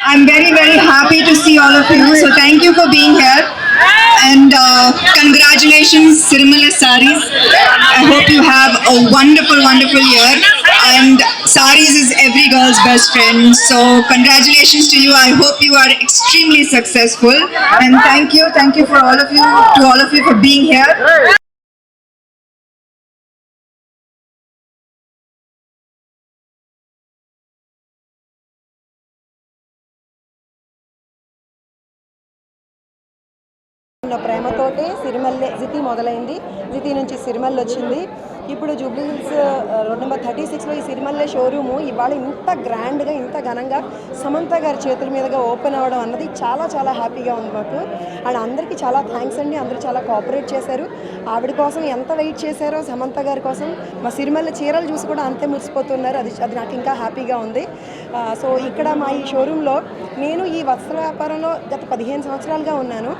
I'm very, very happy to see all of you. So thank you for being here. And congratulations, Sirmala Saris. I hope you have a wonderful, wonderful year. And Saris is every girl's best friend. So congratulations to you. I hope you are extremely successful. And thank you for all of you, to all of you for being here. ప్రేమతోటే సిరిమల్లె జితి మొదలైంది. జితి నుంచి సిరిమల్లె వచ్చింది. ఇప్పుడు Jubilee Hills road number 36లో ఈ సిరిమల్లె showroom ఇవాళ ఇంత గ్రాండ్గా, ఇంత ఘనంగా సమంత గారి చేతుల మీదుగా ఓపెన్ అవ్వడం అన్నది చాలా చాలా హ్యాపీగా ఉంది మాకు. అండ్ అందరికీ చాలా థ్యాంక్స్ అండి. అందరూ చాలా కోఆపరేట్ చేశారు. ఆవిడ కోసం ఎంత వెయిట్ చేశారో సమంత గారి కోసం, మా సిరిమల్లె చీరలు చూసి కూడా అంతే మురిసిపోతున్నారు. అది నాకు ఇంకా హ్యాపీగా ఉంది. సో ఇక్కడ మా ఈ షోరూంలో నేను ఈ వస్త్ర వ్యాపారంలో గత 15 సంవత్సరాలుగా ఉన్నాను.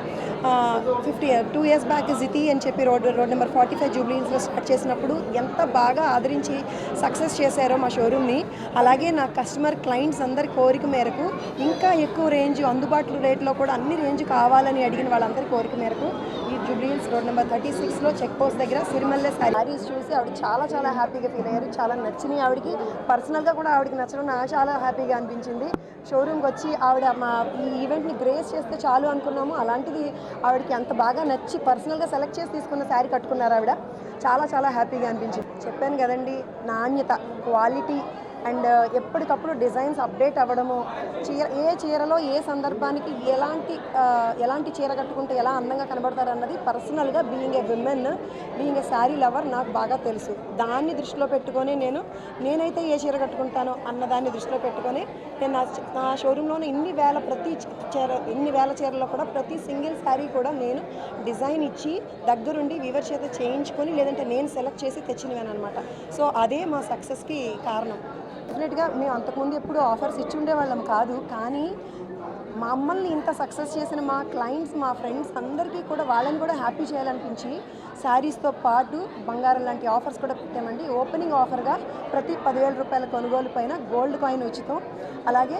2 years బ్యాక్ జితి అని చెప్పి రోడ్ నెంబర్ 45 జూబ్లీ హిల్స్లో స్టార్ట్ చేసినప్పుడు ఎంత బాగా ఆదరించి సక్సెస్ చేశారో మా షోరూమ్ని, అలాగే నా కస్టమర్ క్లయింట్స్ అందరి కోరిక మేరకు ఇంకా ఎక్కువ రేంజ్ అందుబాటులో రేట్లో కూడా అన్ని రేంజ్ కావాలని అడిగిన వాళ్ళందరి కోరిక మేరకు ఈ జూబ్లీ హిల్స్ రోడ్ నెంబర్ 36లో చెక్ పోస్ట్ దగ్గర సిరిమల్లె శారీస్ చూసి ఆవిడ చాలా చాలా హ్యాపీగా ఫీల్ అయ్యారు. చాలా నచ్చినాయి ఆవిడకి. పర్సనల్గా కూడా ఆవిడకి నచ్చడం నాకు చాలా హ్యాపీగా అనిపించింది. షోరూమ్కి వచ్చి ఆవిడ మా ఈ ఈవెంట్ని గ్రేస్ చేస్తే చాలు అనుకున్నాము. అలాంటిది ఆవిడకి అంత బాగా నచ్చి పర్సనల్గా సెలెక్ట్ చేసి తీసుకున్న శారీ కట్టుకున్నారు ఆవిడ. చాలా చాలా హ్యాపీగా అనిపించింది. చెప్పాను కదండి, నాణ్యత, క్వాలిటీ అండ్ ఎప్పటికప్పుడు డిజైన్స్ అప్డేట్ అవ్వడము, ఏ చీరలో ఏ సందర్భానికి ఎలాంటి చీర కట్టుకుంటే ఎలా అందంగా కనబడతారు అన్నది పర్సనల్గా being a women, being a sari lover నాకు బాగా తెలుసు. దాన్ని దృష్టిలో పెట్టుకొని నేనైతే ఏ చీర కట్టుకుంటానో అన్నదాన్ని దృష్టిలో పెట్టుకొని నేను నా షోరూంలోనే ఇన్ని వేల చీరలో కూడా ప్రతి సింగిల్ శారీ కూడా నేను డిజైన్ ఇచ్చి దగ్గరుండి వీవర్ చేత చేయించుకొని, లేదంటే నేను సెలెక్ట్ చేసి తెచ్చినవేనమాట. సో అదే మా సక్సెస్కి కారణం. డెఫినెట్గా మేము అంతకుముందు ఎప్పుడు ఆఫర్స్ ఇచ్చి ఉండేవాళ్ళం కాదు, కానీ మమ్మల్ని ఇంత సక్సెస్ చేసిన మా క్లయింట్స్, మా ఫ్రెండ్స్ అందరికీ కూడా వాళ్ళని కూడా హ్యాపీ చేయాలనిపించి శారీస్తో పాటు బంగారం లాంటి ఆఫర్స్ కూడా పెట్టామండి. ఓపెనింగ్ ఆఫర్గా ప్రతి 10,000 రూపాయల కొనుగోలు పైన గోల్డ్ కాయిన్ ఉచితం, అలాగే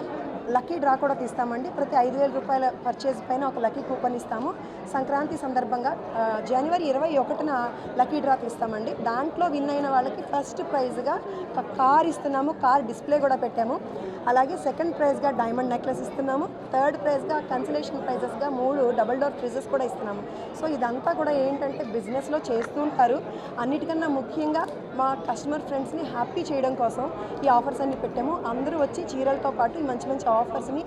లక్కీ డ్రా కూడా తీస్తామండి. ప్రతి 5,000 రూపాయల పర్చేజ్ పైన ఒక లక్కీ కూపన్ ఇస్తాము. సంక్రాంతి సందర్భంగా జనవరి 21న లక్కీ డ్రా తీస్తామండి. దాంట్లో విన్ అయిన వాళ్ళకి ఫస్ట్ ప్రైజ్గా కార్ ఇస్తున్నాము. కార్ డిస్ప్లే కూడా పెట్టాము. అలాగే సెకండ్ ప్రైజ్గా డైమండ్ నెక్లెస్ ఇస్తున్నాము. థర్డ్ ప్రైజ్గా కన్సలేషన్ ప్రైజెస్గా 3 డబుల్ డోర్ ఫ్రిడ్జెస్ కూడా ఇస్తున్నాము. సో ఇదంతా కూడా ఏంటంటే బిజినెస్లో చేస్తూ ఉంటారు. అన్నిటికన్నా ముఖ్యంగా మా కస్టమర్ ఫ్రెండ్స్ని హ్యాపీ చేయడం కోసం ఈ ఆఫర్స్ అన్ని పెట్టాము. అందరూ వచ్చి చీరలతో పాటు ఈ మంచి మంచి ఆఫర్స్ని